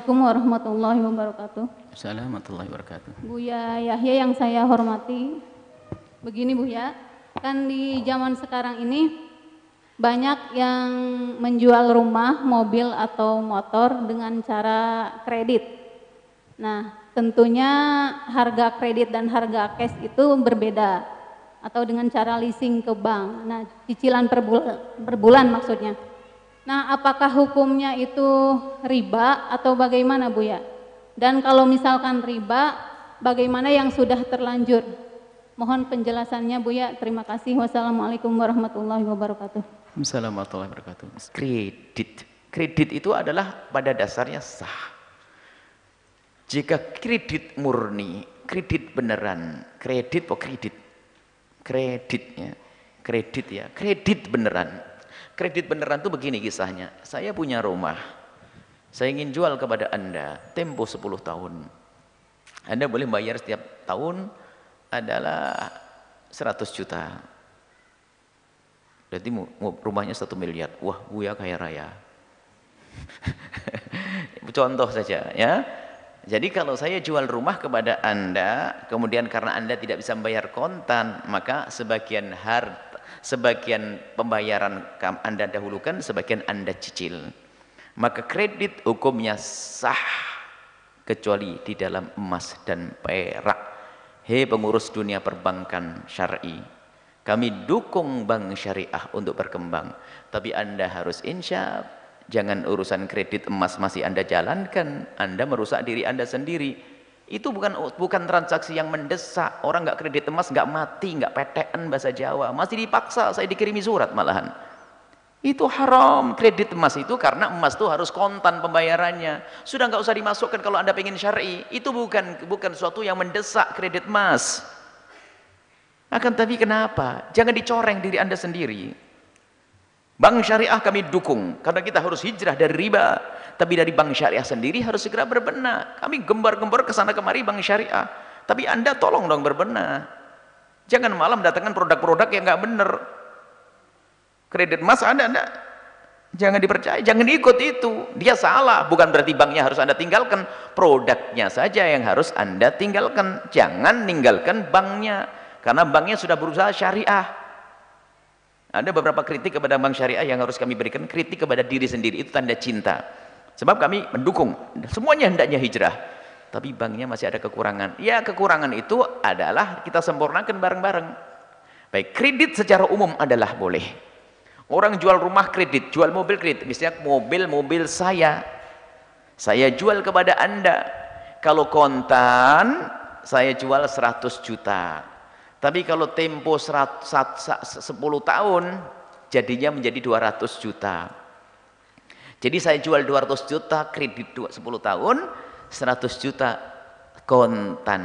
Assalamualaikum warahmatullahi wabarakatuh. Assalamualaikum warahmatullahi wabarakatuh. Buya Yahya yang saya hormati, begini Buya, kan di zaman sekarang ini banyak yang menjual rumah, mobil atau motor dengan cara kredit. Nah, tentunya harga kredit dan harga cash itu berbeda atau dengan cara leasing ke bank. Nah, cicilan per bulan maksudnya. Nah, apakah hukumnya itu riba atau bagaimana Buya? Dan kalau misalkan riba, bagaimana yang sudah terlanjur? Mohon penjelasannya Buya. Terima kasih. Wassalamualaikum warahmatullahi wabarakatuh. Assalamualaikum warahmatullahi wabarakatuh. Kredit itu adalah pada dasarnya sah. Jika kredit murni, kredit beneran, kredit beneran. Kredit beneran itu begini kisahnya. Saya punya rumah. Saya ingin jual kepada Anda tempo 10 tahun. Anda boleh bayar setiap tahun adalah 100 juta. Berarti rumahnya 1 miliar. Wah, Buya kaya raya. Contoh saja ya. Jadi kalau saya jual rumah kepada Anda, kemudian karena Anda tidak bisa membayar kontan, maka sebagian pembayaran Anda dahulukan, sebagian Anda cicil. Maka kredit hukumnya sah kecuali di dalam emas dan perak. Hei pengurus dunia perbankan syar'i, kami dukung bank syariah untuk berkembang, tapi Anda harus insyaf. Jangan urusan kredit emas masih Anda jalankan, Anda merusak diri Anda sendiri. Itu bukan transaksi yang mendesak. Orang nggak kredit emas nggak mati, nggak petean bahasa Jawa, masih dipaksa, saya dikirimi surat malahan. Itu haram kredit emas itu, karena emas itu harus kontan pembayarannya. Sudah nggak usah dimasukkan kalau Anda pengen syar'i. Itu bukan suatu yang mendesak kredit emas. Akan tapi kenapa? Jangan dicoreng diri Anda sendiri. Bank syariah kami dukung, karena kita harus hijrah dari riba. Tapi dari bank syariah sendiri harus segera berbenah. Kami gembar-gembar ke sana kemari bank syariah. Tapi Anda tolong dong berbenah. Jangan malah mendatangkan produk-produk yang nggak benar. Kredit emas Anda jangan dipercaya, jangan ikut itu. Dia salah, bukan berarti banknya harus Anda tinggalkan. Produknya saja yang harus Anda tinggalkan. Jangan ninggalkan banknya. Karena banknya sudah berusaha syariah. Ada beberapa kritik kepada bank syariah yang harus kami berikan. Kritik kepada diri sendiri, itu tanda cinta. Sebab kami mendukung, semuanya hendaknya hijrah. Tapi banknya masih ada kekurangan. Ya, kekurangan itu adalah kita sempurnakan bareng-bareng. Baik, kredit secara umum adalah boleh. Orang jual rumah kredit, jual mobil kredit. Misalnya mobil saya jual kepada Anda. Kalau kontan, saya jual 100 juta. Tapi kalau tempo 10 tahun, jadinya menjadi 200 juta. Jadi saya jual 200 juta, kredit 10 tahun, 100 juta kontan.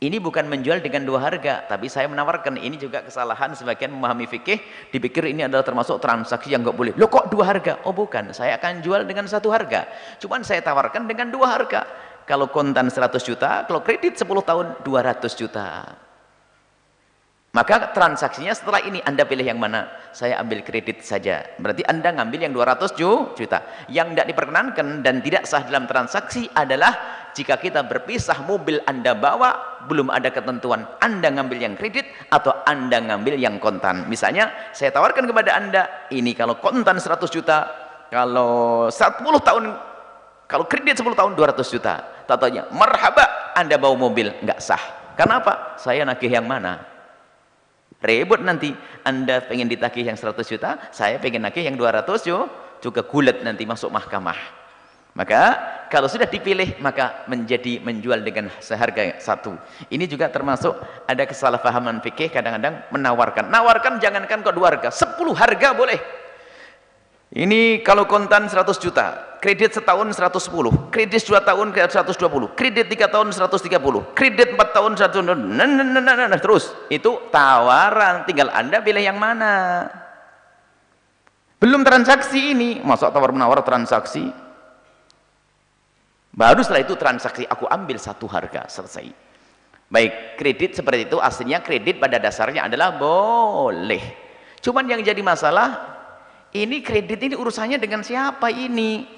Ini bukan menjual dengan dua harga, tapi saya menawarkan. Ini juga kesalahan sebagian memahami fikih, dipikir ini adalah termasuk transaksi yang nggak boleh. Loh kok dua harga? Oh bukan, saya akan jual dengan satu harga. Cuman saya tawarkan dengan dua harga. Kalau kontan 100 juta, kalau kredit 10 tahun 200 juta. Maka transaksinya setelah ini Anda pilih yang mana? Saya ambil kredit saja. Berarti Anda ngambil yang 200 juta. Yang tidak diperkenankan dan tidak sah dalam transaksi adalah jika kita berpisah, mobil Anda bawa, belum ada ketentuan Anda ngambil yang kredit atau Anda ngambil yang kontan. Misalnya saya tawarkan kepada Anda, ini kalau kontan 100 juta, kalau 10 tahun, kalau kredit 10 tahun 200 juta. Tatanya, marhaba, Anda bawa mobil, nggak sah. Kenapa? Saya nagih yang mana? Ribut nanti. Anda pengen ditagih yang 100 juta, saya pengen nagih yang 200 juga gulat nanti masuk mahkamah. Maka kalau sudah dipilih, maka menjadi menjual dengan seharga satu. Ini juga termasuk ada kesalahpahaman fikih, kadang-kadang nawarkan jangankan kok dua harga, 10 harga boleh. Ini kalau kontan 100 juta, kredit setahun 110, kredit 2 tahun 120, kredit 3 tahun 130, kredit 4 tahun 100, terus. Itu tawaran, tinggal Anda pilih yang mana. Belum transaksi ini, masa tawar-menawar transaksi. Baru setelah itu transaksi, aku ambil satu harga, selesai. Baik, kredit seperti itu aslinya kredit pada dasarnya adalah boleh. Cuman yang jadi masalah, ini kredit ini urusannya dengan siapa ini?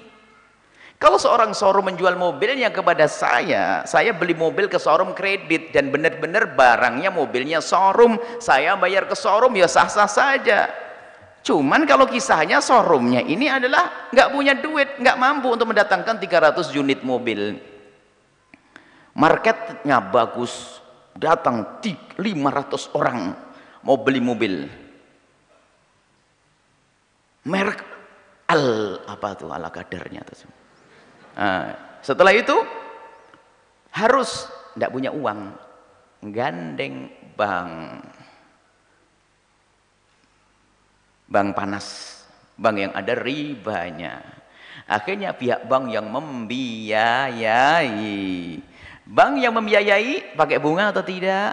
Kalau seorang showroom menjual mobilnya kepada saya beli mobil ke showroom kredit dan benar-benar barangnya mobilnya showroom, saya bayar ke showroom ya sah-sah saja. Cuman kalau kisahnya showroomnya ini adalah nggak punya duit, nggak mampu untuk mendatangkan 300 unit mobil. Marketnya bagus, datang 500 orang mau beli mobil. Merek apa tuh ala kadarnya tuh. Nah, setelah itu harus tidak punya uang, gandeng bank panas, bank yang ada ribanya. Akhirnya pihak bank yang membiayai, pakai bunga atau tidak?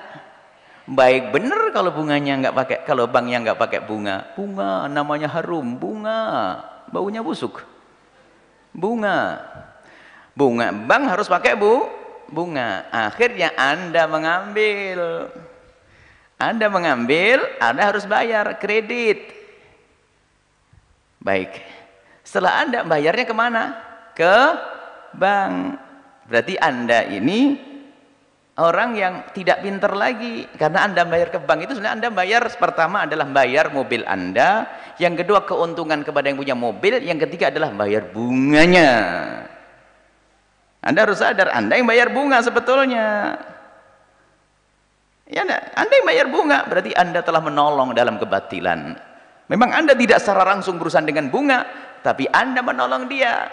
Baik benar kalau bunganya nggak pakai, kalau banknya nggak pakai bunga namanya harum, bunga baunya busuk, bunga bank harus pakai bunga. Akhirnya Anda mengambil, Anda harus bayar kredit. Baik, setelah Anda bayarnya kemana? Ke bank. Berarti Anda ini orang yang tidak pintar lagi, karena Anda bayar ke bank itu sebenarnya Anda bayar, pertama adalah bayar mobil Anda, yang kedua keuntungan kepada yang punya mobil, yang ketiga adalah bayar bunganya. Anda harus sadar, Anda yang bayar bunga sebetulnya. Ya, Anda yang bayar bunga, berarti Anda telah menolong dalam kebatilan. Memang Anda tidak secara langsung berurusan dengan bunga, tapi Anda menolong dia.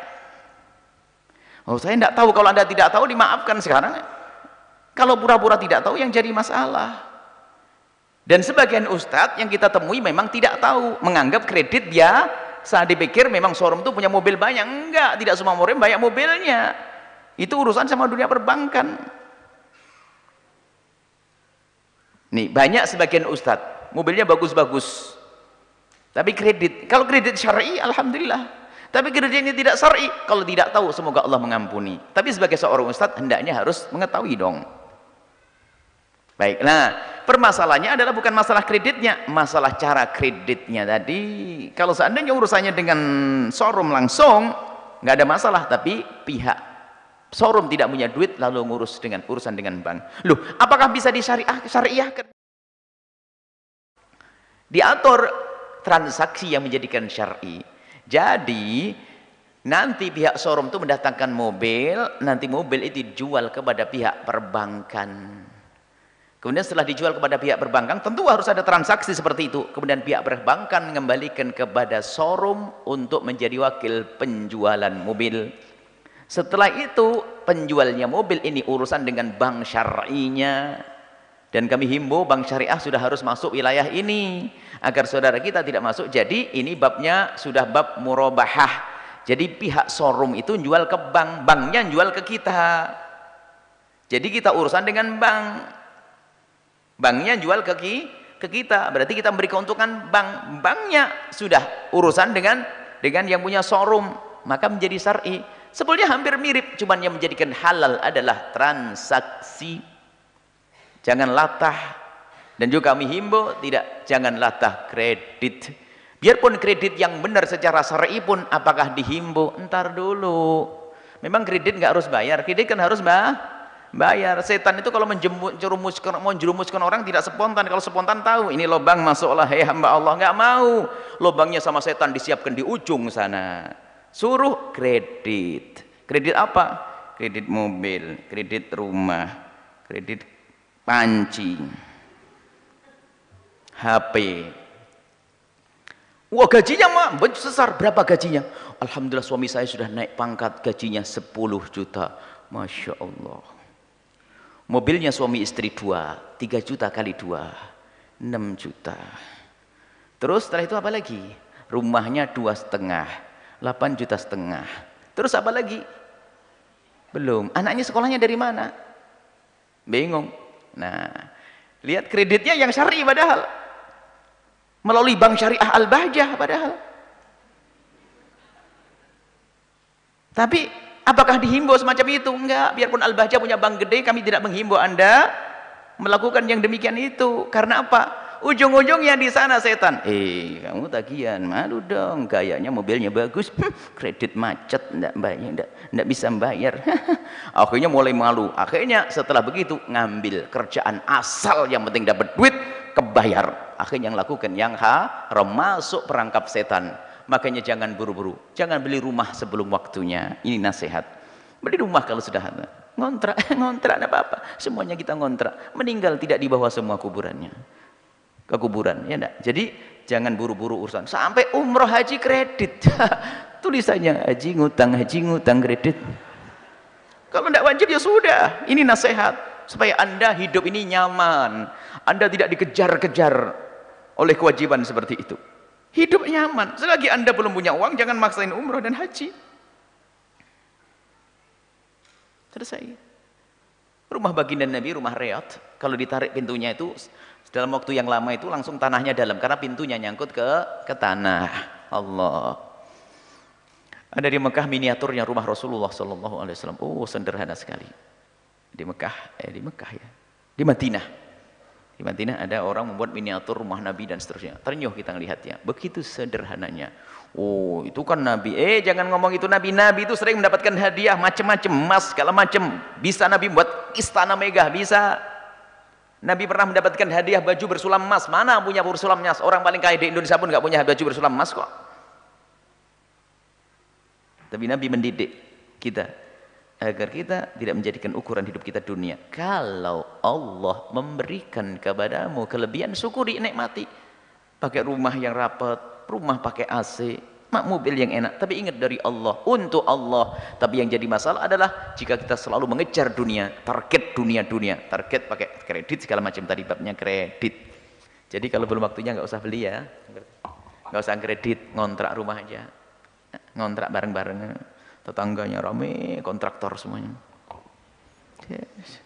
Oh, saya tidak tahu. Kalau Anda tidak tahu, dimaafkan sekarang. Kalau pura-pura tidak tahu yang jadi masalah. Dan sebagian ustadz yang kita temui memang tidak tahu, menganggap kredit saya dipikir memang showroom itu punya mobil banyak. Enggak, tidak semua showroom banyak mobilnya. Itu urusan sama dunia perbankan. Nih, banyak sebagian ustadz mobilnya bagus-bagus, tapi kredit. Kalau kredit syar'i, alhamdulillah. Tapi kredit ini tidak syar'i, kalau tidak tahu semoga Allah mengampuni. Tapi sebagai seorang ustadz hendaknya harus mengetahui dong. Baik, nah permasalahannya adalah bukan masalah kreditnya, masalah cara kreditnya tadi. Kalau seandainya urusannya dengan showroom langsung nggak ada masalah, tapi pihak showroom tidak punya duit lalu urusan dengan bank. Loh, apakah bisa disyariahkan? Diatur transaksi yang menjadikan syar'i. Jadi nanti pihak showroom itu mendatangkan mobil, nanti mobil itu dijual kepada pihak perbankan. Kemudian setelah dijual kepada pihak perbankan, tentu harus ada transaksi seperti itu. Kemudian pihak perbankan mengembalikan kepada showroom untuk menjadi wakil penjualan mobil. Setelah itu penjualnya mobil ini urusan dengan bank syar'inya, dan kami himbau bank syariah sudah harus masuk wilayah ini agar saudara kita tidak masuk. Jadi ini babnya sudah bab murabahah. Jadi pihak showroom itu jual ke bank, banknya jual ke kita. Jadi kita urusan dengan bank, banknya jual ke kita. Berarti kita memberi keuntungan bank, banknya sudah urusan dengan yang punya showroom, maka menjadi syar'i. Sebetulnya hampir mirip, cuman yang menjadikan halal adalah transaksi. Jangan latah. Dan juga kami himbau jangan latah kredit. Biarpun kredit yang benar secara syar'i pun, apakah dihimbau? Entar dulu. Memang kredit nggak harus bayar, kredit kan harus bayar. Setan itu kalau menjerumuskan orang tidak spontan. Kalau spontan tahu ini lubang, masuklah hamba Allah. Nggak mau. Lubangnya sama setan disiapkan di ujung sana. Suruh kredit. Kredit apa? Kredit mobil, kredit rumah, kredit panci, HP. Wah, gajinya mah besar. Berapa gajinya? Alhamdulillah suami saya sudah naik pangkat, gajinya 10 juta. Masya Allah. Mobilnya suami istri 2, 3 juta kali 2, 6 juta. Terus setelah itu apa lagi? Rumahnya 2,5, 8,5 juta. Terus apa lagi? Belum. Anaknya sekolahnya dari mana? Bingung. Nah, lihat kreditnya yang syar'i padahal. Melalui bank syariah Al-Bahjah padahal. Tapi apakah dihimbau semacam itu? Enggak. Biarpun Al-Bahjah punya bank gede, kami tidak menghimbau Anda melakukan yang demikian itu. Karena apa? ujung-ujungnya di sana setan. Kamu tagihan, malu dong, gayanya mobilnya bagus, kredit macet, enggak bisa bayar. Akhirnya mulai malu. Akhirnya setelah begitu ngambil kerjaan asal, yang penting dapat duit, kebayar. Akhirnya yang lakukan yang haram, masuk perangkap setan. Makanya jangan buru-buru, jangan beli rumah sebelum waktunya. Ini nasihat. Beli rumah kalau sudah ada. Ngontrak enggak apa-apa. Semuanya kita ngontrak. Meninggal tidak dibawa semua kuburannya ke kuburan, ya enggak? Jadi jangan buru-buru urusan. Sampai umroh haji kredit. Tulisannya haji ngutang kredit. Kalau enggak wajib ya sudah. Ini nasihat supaya Anda hidup ini nyaman. Anda tidak dikejar-kejar oleh kewajiban seperti itu. Hidup nyaman. Selagi Anda belum punya uang, jangan maksain umroh dan haji. Selesai. Rumah baginda Nabi, rumah Riyadh, kalau ditarik pintunya itu dalam waktu yang lama itu langsung tanahnya dalam, karena pintunya nyangkut ke tanah. Allah. Ada di Mekah miniaturnya rumah Rasulullah SAW. Oh, sederhana sekali. Di Mekah ya. Di Madinah. Di Madinah ada orang membuat miniatur rumah Nabi dan seterusnya. Ternyuh kita melihatnya. Begitu sederhananya. Oh, itu kan Nabi. Jangan ngomong itu Nabi. Nabi itu sering mendapatkan hadiah macam-macam, emas segala macam. Bisa Nabi buat istana megah, bisa. Nabi pernah mendapatkan hadiah baju bersulam emas. Mana punya bersulam emas? Orang paling kaya di Indonesia pun nggak punya baju bersulam emas kok. Tapi Nabi mendidik kita agar kita tidak menjadikan ukuran hidup kita dunia. Kalau Allah memberikan kepadamu kelebihan, syukuri, nikmati. Pakai rumah yang rapat, rumah pakai AC, mobil yang enak, tapi ingat dari Allah, untuk Allah. Tapi yang jadi masalah adalah jika kita selalu mengejar dunia, target dunia, target pakai kredit segala macam, tadi babnya kredit. Jadi kalau belum waktunya nggak usah beli ya, nggak usah kredit, ngontrak rumah aja, ngontrak bareng-bareng, tetangganya rame, kontraktor semuanya. Yes.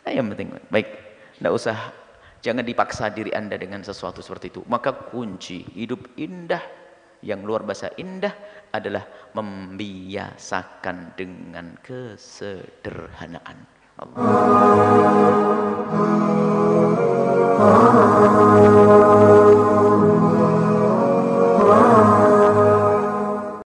Nah, yang penting baik, nggak usah. Jangan dipaksa diri Anda dengan sesuatu seperti itu. Maka kunci hidup indah, yang luar biasa indah, adalah membiasakan dengan kesederhanaan. Allah.